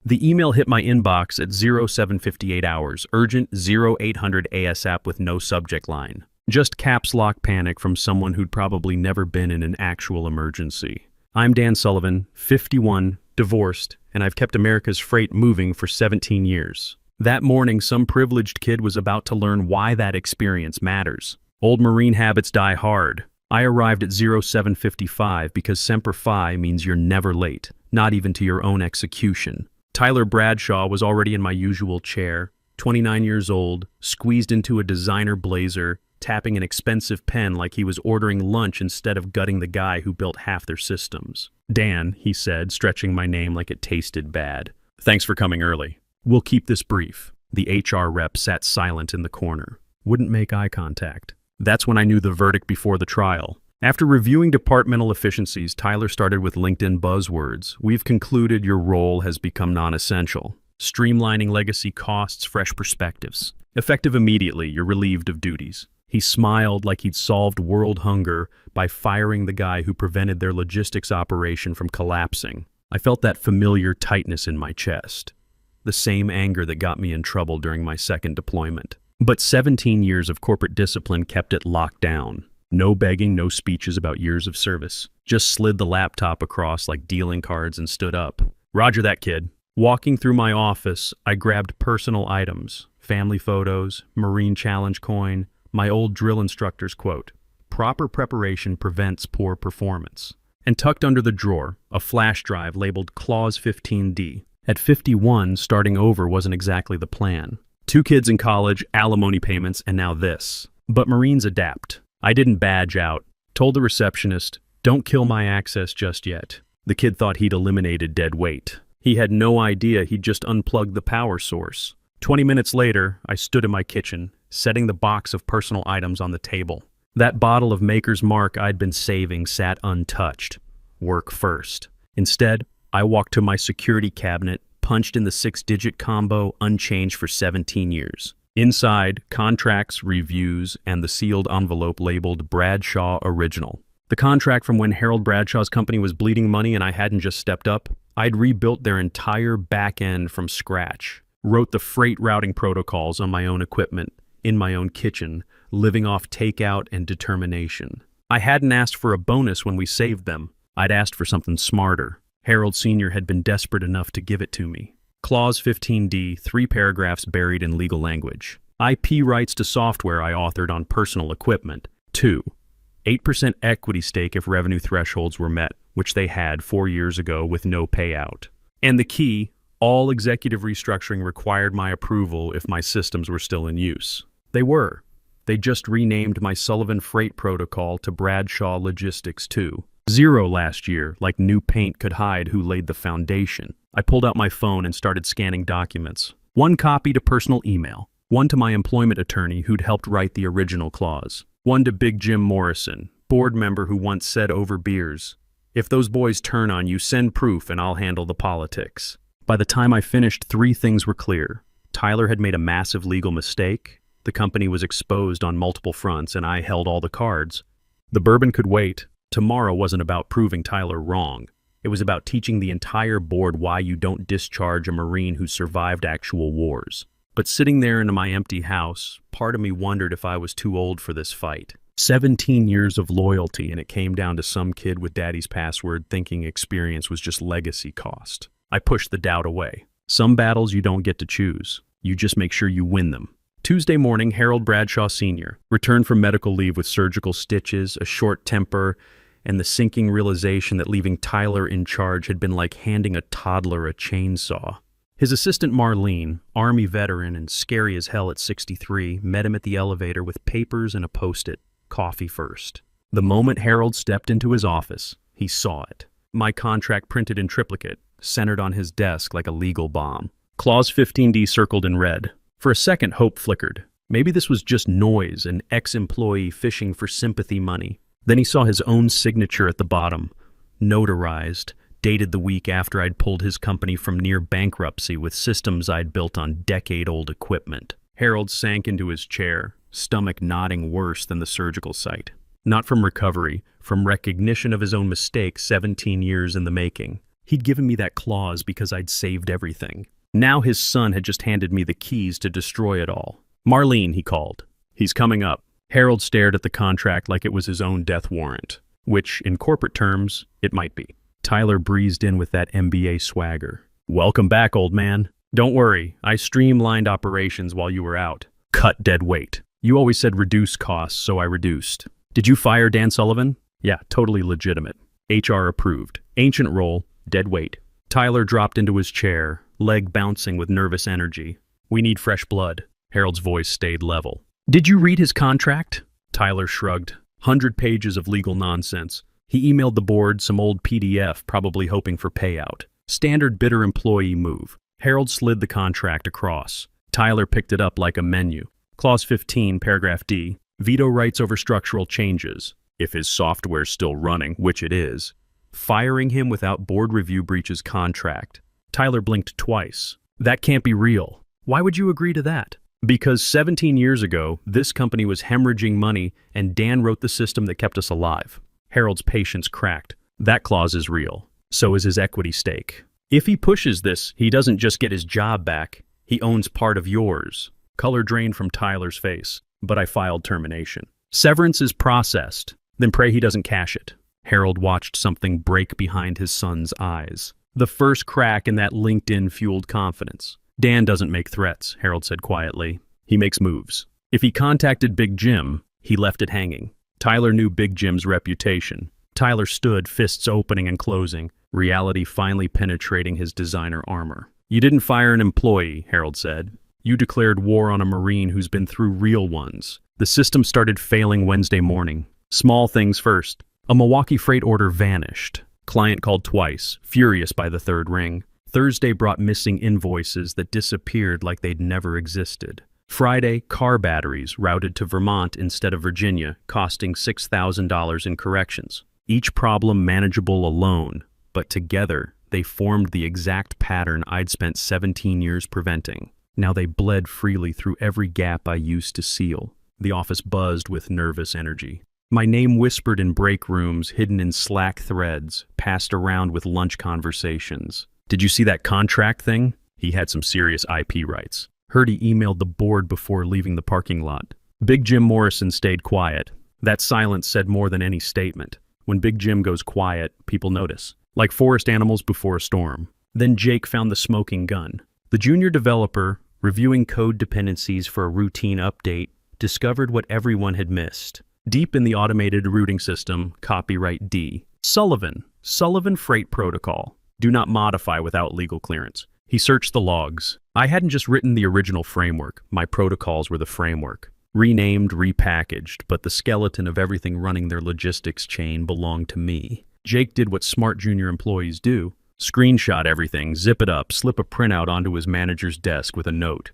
The email hit my inbox at 0758 hours, urgent 0800 ASAP with no subject line. Just caps lock panic from someone who'd probably never been in an actual emergency. I'm Dan Sullivan, 51, divorced, and I've kept America's freight moving for 17 years. That morning, some privileged kid was about to learn why that experience matters. Old Marine habits die hard. I arrived at 0755 because Semper Fi means you're never late, not even to your own execution. Tyler Bradshaw was already in my usual chair, 29 years old, squeezed into a designer blazer, tapping an expensive pen like he was ordering lunch instead of gutting the guy who built half their systems. Dan, he said, stretching my name like it tasted bad. Thanks for coming early. We'll keep this brief. The HR rep sat silent in the corner. Wouldn't make eye contact. That's when I knew the verdict before the trial. After reviewing departmental efficiencies, Tyler started with LinkedIn buzzwords. We've concluded your role has become non-essential. Streamlining legacy costs, fresh perspectives. Effective immediately, you're relieved of duties. He smiled like he'd solved world hunger by firing the guy who prevented their logistics operation from collapsing. I felt that familiar tightness in my chest. The same anger that got me in trouble during my second deployment. But 17 years of corporate discipline kept it locked down. No begging, no speeches about years of service. Just slid the laptop across like dealing cards and stood up. Roger that, kid. Walking through my office, I grabbed personal items, family photos, Marine Challenge coin, my old drill instructor's quote, "Proper preparation prevents poor performance." And tucked under the drawer, a flash drive labeled Clause 15D. At 51, starting over wasn't exactly the plan. 2 kids in college, alimony payments, and now this. But Marines adapt. I didn't badge out. Told the receptionist, "Don't kill my access just yet." The kid thought he'd eliminated dead weight. He had no idea he'd just unplugged the power source. 20 minutes later, I stood in my kitchen, setting the box of personal items on the table. That bottle of Maker's Mark I'd been saving sat untouched. Work first. Instead, I walked to my security cabinet, punched in the 6-digit combo unchanged for 17 years. Inside, contracts, reviews, and the sealed envelope labeled Bradshaw Original. The contract from when Harold Bradshaw's company was bleeding money and I hadn't just stepped up. I'd rebuilt their entire back end from scratch. Wrote the freight routing protocols on my own equipment, in my own kitchen, living off takeout and determination. I hadn't asked for a bonus when we saved them. I'd asked for something smarter. Harold Sr. had been desperate enough to give it to me. Clause 15D, 3 paragraphs buried in legal language. IP rights to software I authored on personal equipment. 2. 8% equity stake if revenue thresholds were met, which they had 4 years ago with no payout. And the key, all executive restructuring required my approval if my systems were still in use. They were. They just renamed my Sullivan Freight Protocol to Bradshaw Logistics 2. 0 last year, like new paint could hide who laid the foundation. I pulled out my phone and started scanning documents. 1 copy to personal email, 1 to my employment attorney who'd helped write the original clause, 1 to Big Jim Morrison, board member who once said over beers, "If those boys turn on you, send proof and I'll handle the politics." By the time I finished, 3 things were clear. Tyler had made a massive legal mistake, the company was exposed on multiple fronts, and I held all the cards. The bourbon could wait. Tomorrow wasn't about proving Tyler wrong. It was about teaching the entire board why you don't discharge a Marine who survived actual wars. But sitting there in my empty house, part of me wondered if I was too old for this fight. 17 years of loyalty, and it came down to some kid with daddy's password thinking experience was just legacy cost. I pushed the doubt away. Some battles you don't get to choose. You just make sure you win them. Tuesday morning, Harold Bradshaw Sr. returned from medical leave with surgical stitches, a short temper, and the sinking realization that leaving Tyler in charge had been like handing a toddler a chainsaw. His assistant Marlene, Army veteran and scary as hell at 63, met him at the elevator with papers and a Post-it. Coffee first. The moment Harold stepped into his office, he saw it. My contract printed in triplicate, centered on his desk like a legal bomb. Clause 15D circled in red. For a second, hope flickered. Maybe this was just noise, an ex-employee fishing for sympathy money. Then he saw his own signature at the bottom, notarized, dated the week after I'd pulled his company from near bankruptcy with systems I'd built on decade-old equipment. Harold sank into his chair, stomach knotting worse than the surgical site. Not from recovery, from recognition of his own mistake 17 years in the making. He'd given me that clause because I'd saved everything. Now his son had just handed me the keys to destroy it all. Marlene, he called. He's coming up. Harold stared at the contract like it was his own death warrant, which, in corporate terms, it might be. Tyler breezed in with that MBA swagger. Welcome back, old man. Don't worry, I streamlined operations while you were out. Cut dead weight. You always said reduce costs, so I reduced. Did you fire Dan Sullivan? Yeah, totally legitimate. HR approved. Ancient role, dead weight. Tyler dropped into his chair, leg bouncing with nervous energy. We need fresh blood. Harold's voice stayed level. Did you read his contract? Tyler shrugged. 100 pages of legal nonsense. He emailed the board some old PDF, probably hoping for payout. Standard bitter employee move. Harold slid the contract across. Tyler picked it up like a menu. Clause 15, paragraph D. Veto rights over structural changes. If his software's still running, which it is. Firing him without board review breaches contract. Tyler blinked twice. That can't be real. Why would you agree to that? Because 17 years ago, this company was hemorrhaging money and Dan wrote the system that kept us alive. Harold's patience cracked. That clause is real. So is his equity stake. If he pushes this, he doesn't just get his job back. He owns part of yours. Color drained from Tyler's face, but I filed termination. Severance is processed. Then pray he doesn't cash it. Harold watched something break behind his son's eyes. The first crack in that LinkedIn-fueled confidence. Dan doesn't make threats, Harold said quietly. He makes moves. If he contacted Big Jim, he left it hanging. Tyler knew Big Jim's reputation. Tyler stood, fists opening and closing, reality finally penetrating his designer armor. You didn't fire an employee, Harold said. You declared war on a Marine who's been through real ones. The system started failing Wednesday morning. Small things first. A Milwaukee freight order vanished. Client called twice, furious by the third ring. Thursday brought missing invoices that disappeared like they'd never existed. Friday, car batteries routed to Vermont instead of Virginia, costing $6,000 in corrections. Each problem manageable alone, but together they formed the exact pattern I'd spent 17 years preventing. Now they bled freely through every gap I used to seal. The office buzzed with nervous energy. My name whispered in break rooms, hidden in Slack threads, passed around with lunch conversations. Did you see that contract thing? He had some serious IP rights. Heard he emailed the board before leaving the parking lot. Big Jim Morrison stayed quiet. That silence said more than any statement. When Big Jim goes quiet, people notice. Like forest animals before a storm. Then Jake found the smoking gun. The junior developer, reviewing code dependencies for a routine update, discovered what everyone had missed. Deep in the automated routing system, copyright D. Sullivan Freight Protocol. Do not modify without legal clearance. He searched the logs. I hadn't just written the original framework. My protocols were the framework. Renamed, repackaged, but the skeleton of everything running their logistics chain belonged to me. Jake did what smart junior employees do. Screenshot everything, zip it up, slip a printout onto his manager's desk with a note.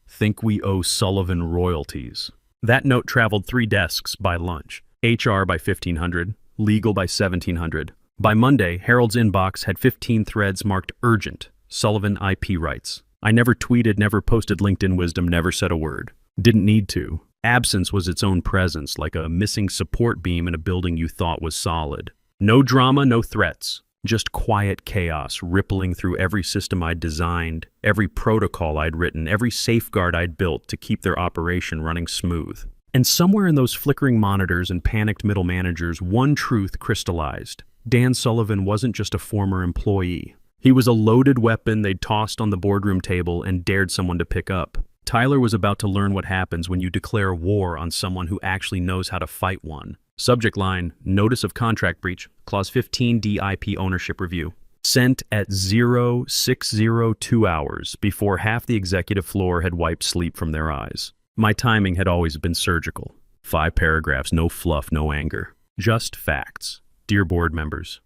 Think we owe Sullivan royalties. That note traveled 3 desks by lunch. HR by 1500, legal by 1700. By Monday, Harold's inbox had 15 threads marked urgent, Sullivan IP rights. I never tweeted, never posted LinkedIn wisdom, never said a word. Didn't need to. Absence was its own presence, like a missing support beam in a building you thought was solid. No drama, no threats. Just quiet chaos rippling through every system I'd designed, every protocol I'd written, every safeguard I'd built to keep their operation running smooth. And somewhere in those flickering monitors and panicked middle managers, one truth crystallized. Dan Sullivan wasn't just a former employee. He was a loaded weapon they'd tossed on the boardroom table and dared someone to pick up. Tyler was about to learn what happens when you declare war on someone who actually knows how to fight one. Subject line, Notice of Contract Breach, Clause 15 DIP Ownership Review. Sent at 0602 hours before half the executive floor had wiped sleep from their eyes. My timing had always been surgical. 5 paragraphs, no fluff, no anger. Just facts. Dear board members,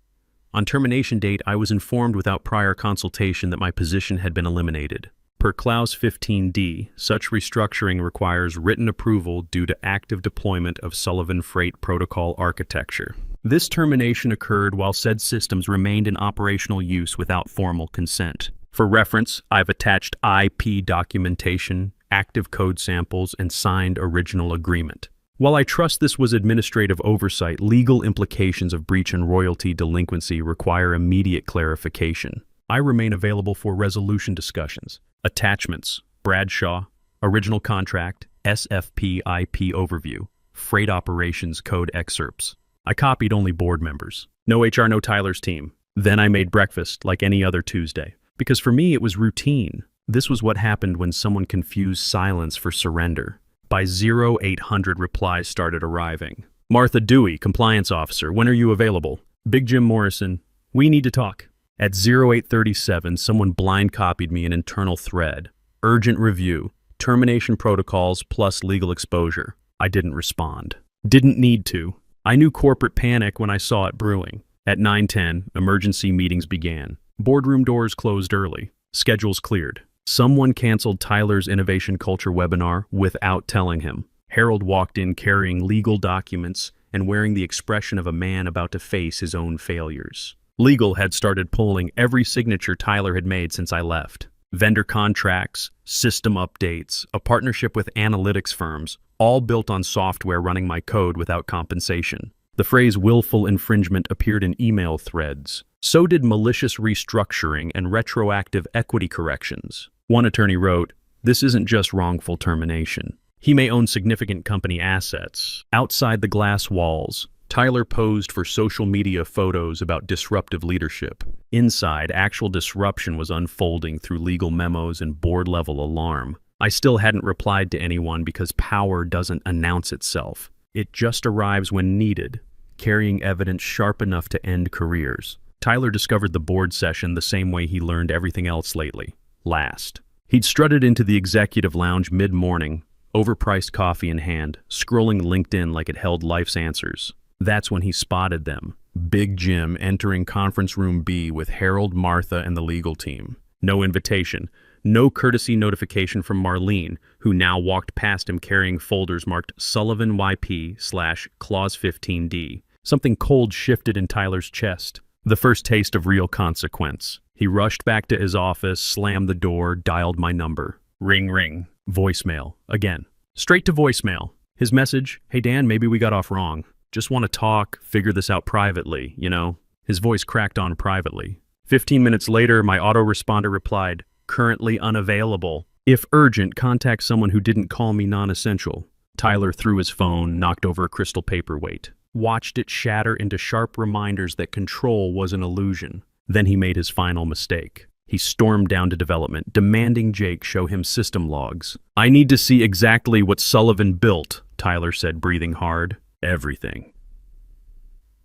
on termination date, I was informed without prior consultation that my position had been eliminated. Per Clause 15D, such restructuring requires written approval due to active deployment of Sullivan Freight Protocol architecture. This termination occurred while said systems remained in operational use without formal consent. For reference, I've attached IP documentation, active code samples, and signed original agreement. While I trust this was administrative oversight, legal implications of breach and royalty delinquency require immediate clarification. I remain available for resolution discussions. Attachments: Bradshaw, original contract, SFP IP overview, freight operations code excerpts. I copied only board members. No HR, no Tyler's team. Then I made breakfast like any other Tuesday. Because for me, it was routine. This was what happened when someone confused silence for surrender. By 0800, replies started arriving. Martha Dewey, compliance officer, when are you available? Big Jim Morrison, we need to talk. At 0837, someone blind copied me an internal thread. Urgent review, termination protocols plus legal exposure. I didn't respond. Didn't need to. I knew corporate panic when I saw it brewing. At 9:10, emergency meetings began. Boardroom doors closed early. Schedules cleared. Someone canceled Tyler's Innovation Culture webinar without telling him. Harold walked in carrying legal documents and wearing the expression of a man about to face his own failures. Legal had started pulling every signature Tyler had made since I left. Vendor contracts, system updates, a partnership with analytics firms, all built on software running my code without compensation. The phrase willful infringement appeared in email threads. So did malicious restructuring and retroactive equity corrections. One attorney wrote, "This isn't just wrongful termination. He may own significant company assets. Outside the glass walls, Tyler posed for social media photos about disruptive leadership. Inside, actual disruption was unfolding through legal memos and board-level alarm. I still hadn't replied to anyone because power doesn't announce itself. It just arrives when needed, carrying evidence sharp enough to end careers. Tyler discovered the board session the same way he learned everything else lately. Last. He'd strutted into the executive lounge mid-morning, overpriced coffee in hand, scrolling LinkedIn like it held life's answers. That's when he spotted them. Big Jim entering conference room B with Harold, Martha, and the legal team. No invitation. No courtesy notification from Marlene, who now walked past him carrying folders marked Sullivan YP/Clause 15D. Something cold shifted in Tyler's chest. The first taste of real consequence. He rushed back to his office, slammed the door, dialed my number. Ring, ring. Voicemail. Again. Straight to voicemail. His message, "Hey Dan, maybe we got off wrong. Just want to talk, figure this out privately, you know?" His voice cracked on privately. 15 minutes later, my autoresponder replied, "Currently unavailable. If urgent, contact someone who didn't call me non-essential." Tyler threw his phone, knocked over a crystal paperweight, watched it shatter into sharp reminders that control was an illusion. Then he made his final mistake. He stormed down to development, demanding Jake show him system logs. "I need to see exactly what Sullivan built," Tyler said, breathing hard. "Everything."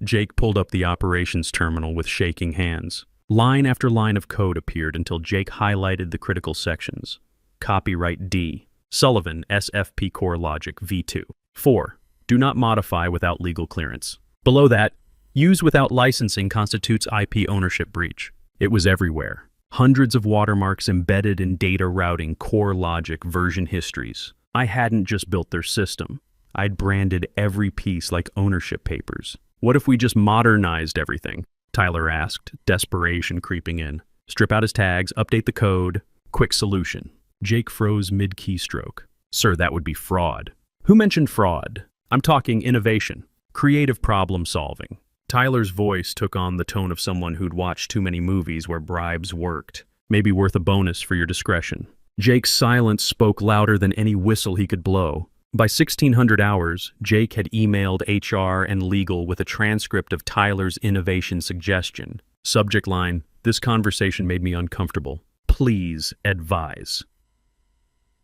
Jake pulled up the operations terminal with shaking hands. Line after line of code appeared until Jake highlighted the critical sections. Copyright D. Sullivan, SFP Core Logic, V2. 4. Do not modify without legal clearance. Below that, use without licensing constitutes IP ownership breach. It was everywhere. Hundreds of watermarks embedded in data routing, core logic, version histories. I hadn't just built their system. I'd branded every piece like ownership papers. What if we just modernized everything? Tyler asked, desperation creeping in. Strip out his tags, update the code. Quick solution. Jake froze mid-keystroke. Sir, that would be fraud. Who mentioned fraud? I'm talking innovation, creative problem solving. Tyler's voice took on the tone of someone who'd watched too many movies where bribes worked. Maybe worth a bonus for your discretion. Jake's silence spoke louder than any whistle he could blow. By 1600 hours, Jake had emailed HR and legal with a transcript of Tyler's innovation suggestion. Subject line, "This conversation made me uncomfortable. Please advise."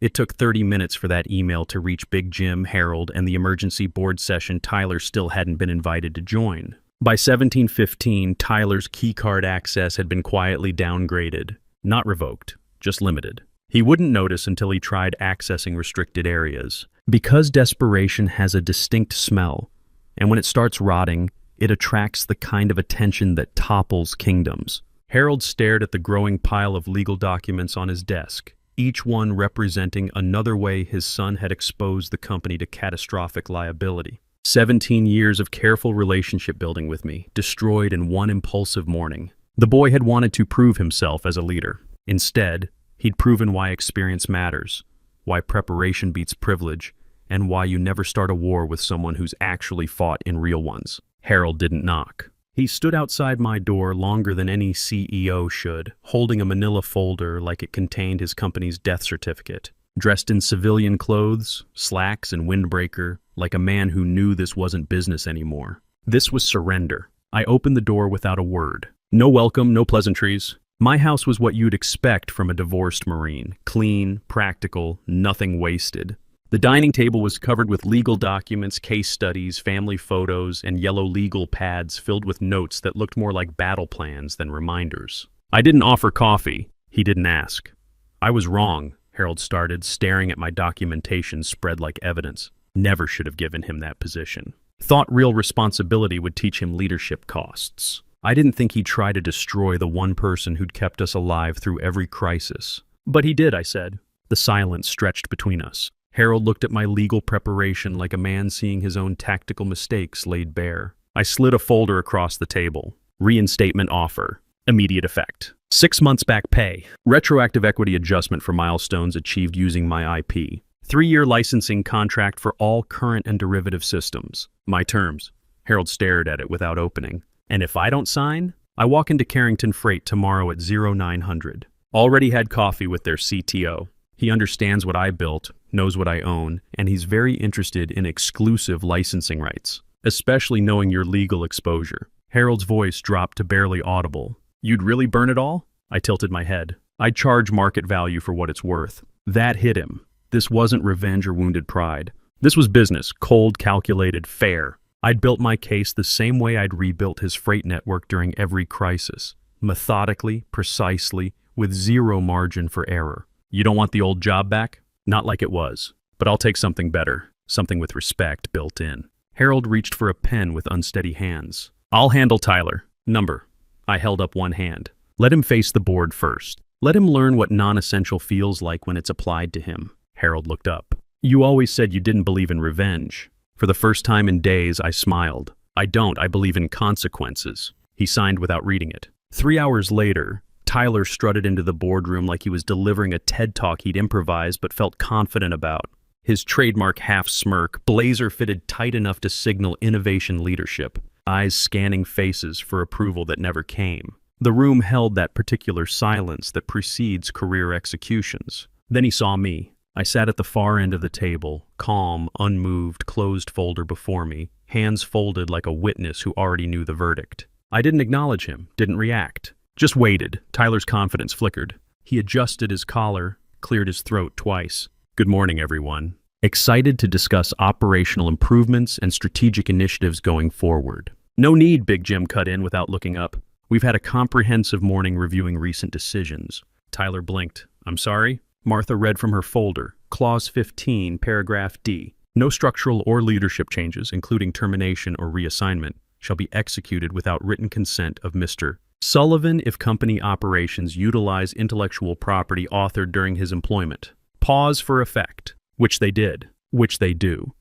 It took 30 minutes for that email to reach Big Jim, Harold, and the emergency board session Tyler still hadn't been invited to join. By 1715, Tyler's keycard access had been quietly downgraded. Not revoked, just limited. He wouldn't notice until he tried accessing restricted areas. Because desperation has a distinct smell, and when it starts rotting, it attracts the kind of attention that topples kingdoms. Harold stared at the growing pile of legal documents on his desk, each one representing another way his son had exposed the company to catastrophic liability. 17 years of careful relationship building with me, destroyed in one impulsive morning. The boy had wanted to prove himself as a leader. Instead, he'd proven why experience matters, why preparation beats privilege, and why you never start a war with someone who's actually fought in real ones. Harold didn't knock. He stood outside my door longer than any CEO should, holding a manila folder like it contained his company's death certificate. Dressed in civilian clothes, slacks and windbreaker, like a man who knew this wasn't business anymore. This was surrender. I opened the door without a word. No welcome, no pleasantries. My house was what you'd expect from a divorced Marine. Clean, practical, nothing wasted. The dining table was covered with legal documents, case studies, family photos, and yellow legal pads filled with notes that looked more like battle plans than reminders. I didn't offer coffee. He didn't ask. I was wrong, Harold started, staring at my documentation spread like evidence. Never should have given him that position. Thought real responsibility would teach him leadership costs. I didn't think he'd try to destroy the one person who'd kept us alive through every crisis. But he did, I said. The silence stretched between us. Harold looked at my legal preparation like a man seeing his own tactical mistakes laid bare. I slid a folder across the table. Reinstatement offer. Immediate effect. 6 months back pay. Retroactive equity adjustment for milestones achieved using my IP. 3-year licensing contract for all current and derivative systems. My terms. Harold stared at it without opening. And if I don't sign, I walk into Carrington Freight tomorrow at 0900. Already had coffee with their CTO. He understands what I built, knows what I own, and he's very interested in exclusive licensing rights, especially knowing your legal exposure. Harold's voice dropped to barely audible. You'd really burn it all? I tilted my head. I'd charge market value for what it's worth. That hit him. This wasn't revenge or wounded pride. This was business, cold, calculated, fair. I'd built my case the same way I'd rebuilt his freight network during every crisis. Methodically, precisely, with zero margin for error. You don't want the old job back? Not like it was. But I'll take something better, something with respect built in. Harold reached for a pen with unsteady hands. I'll handle Tyler. Number. I held up one hand. Let him face the board first. Let him learn what non-essential feels like when it's applied to him. Harold looked up. You always said you didn't believe in revenge. For the first time in days, I smiled. I don't. I believe in consequences. He signed without reading it. 3 hours later, Tyler strutted into the boardroom like he was delivering a TED Talk he'd improvised but felt confident about. His trademark half-smirk, blazer fitted tight enough to signal innovation leadership, eyes scanning faces for approval that never came. The room held that particular silence that precedes career executions. Then he saw me. I sat at the far end of the table, calm, unmoved, closed folder before me, hands folded like a witness who already knew the verdict. I didn't acknowledge him, didn't react. Just waited. Tyler's confidence flickered. He adjusted his collar, cleared his throat twice. Good morning, everyone. Excited to discuss operational improvements and strategic initiatives going forward. No need, Big Jim cut in without looking up. We've had a comprehensive morning reviewing recent decisions. Tyler blinked. I'm sorry? Martha read from her folder, Clause 15, Paragraph D. No structural or leadership changes, including termination or reassignment, shall be executed without written consent of Mr. Sullivan if company operations utilize intellectual property authored during his employment. Pause for effect. Which they did. Which they do.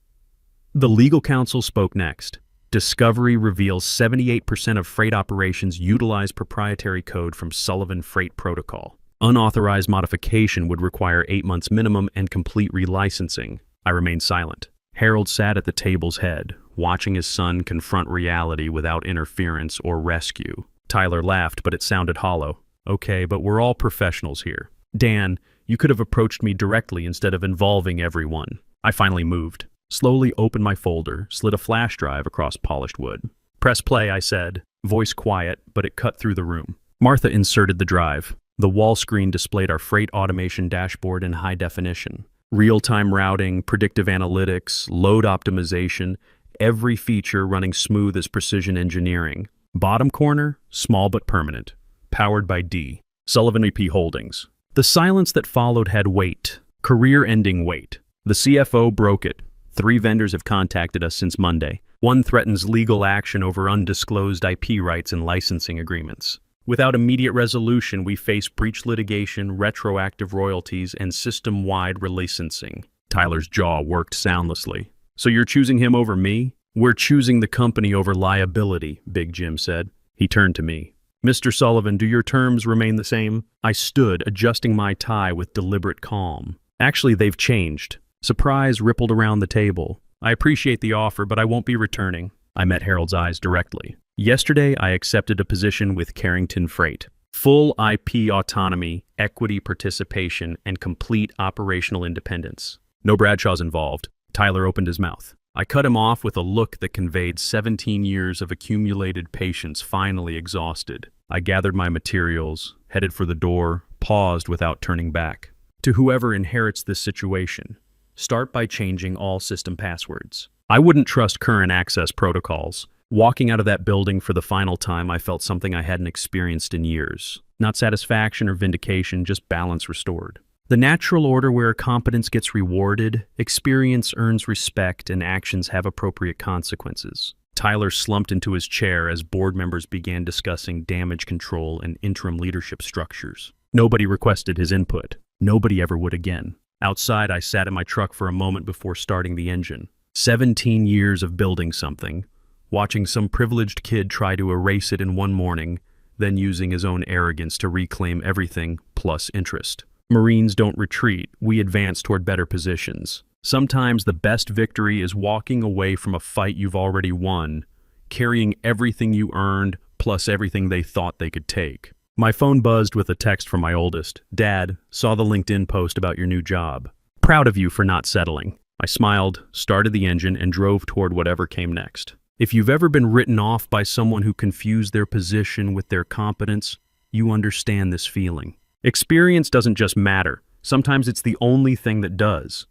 The legal counsel spoke next. Discovery reveals 78% of freight operations utilize proprietary code from Sullivan Freight Protocol. Unauthorized modification would require 8 months minimum and complete relicensing. I remained silent. Harold sat at the table's head, watching his son confront reality without interference or rescue. Tyler laughed, but it sounded hollow. Okay, but we're all professionals here. Dan, you could have approached me directly instead of involving everyone. I finally moved. Slowly opened my folder, slid a flash drive across polished wood. Press play, I said. Voice quiet, but it cut through the room. Martha inserted the drive. The wall screen displayed our freight automation dashboard in high definition. Real-time routing, predictive analytics, load optimization, every feature running smooth as precision engineering. Bottom corner, small but permanent. Powered by D. Sullivan EP Holdings. The silence that followed had weight. Career-ending weight. The CFO broke it. 3 vendors have contacted us since Monday. 1 threatens legal action over undisclosed IP rights and licensing agreements. Without immediate resolution, we face breach litigation, retroactive royalties, and system-wide relicensing. Tyler's jaw worked soundlessly. So you're choosing him over me? We're choosing the company over liability, Big Jim said. He turned to me. Mr. Sullivan, do your terms remain the same? I stood, adjusting my tie with deliberate calm. Actually, they've changed. Surprise rippled around the table. I appreciate the offer, but I won't be returning. I met Harold's eyes directly. Yesterday, I accepted a position with Carrington Freight. Full IP autonomy, equity participation, and complete operational independence. No Bradshaws involved. Tyler opened his mouth. I cut him off with a look that conveyed 17 years of accumulated patience finally exhausted. I gathered my materials, headed for the door, paused without turning back. To whoever inherits this situation, start by changing all system passwords. I wouldn't trust current access protocols. Walking out of that building for the final time, I felt something I hadn't experienced in years. Not satisfaction or vindication, just balance restored. The natural order where competence gets rewarded, experience earns respect, and actions have appropriate consequences. Tyler slumped into his chair as board members began discussing damage control and interim leadership structures. Nobody requested his input. Nobody ever would again. Outside, I sat in my truck for a moment before starting the engine. 17 years of building something, watching some privileged kid try to erase it in one morning, then using his own arrogance to reclaim everything plus interest. Marines don't retreat, we advance toward better positions. Sometimes the best victory is walking away from a fight you've already won, carrying everything you earned plus everything they thought they could take. My phone buzzed with a text from my oldest. Dad, saw the LinkedIn post about your new job. Proud of you for not settling. I smiled, started the engine, and drove toward whatever came next. If you've ever been written off by someone who confused their position with their competence, you understand this feeling. Experience doesn't just matter. Sometimes it's the only thing that does.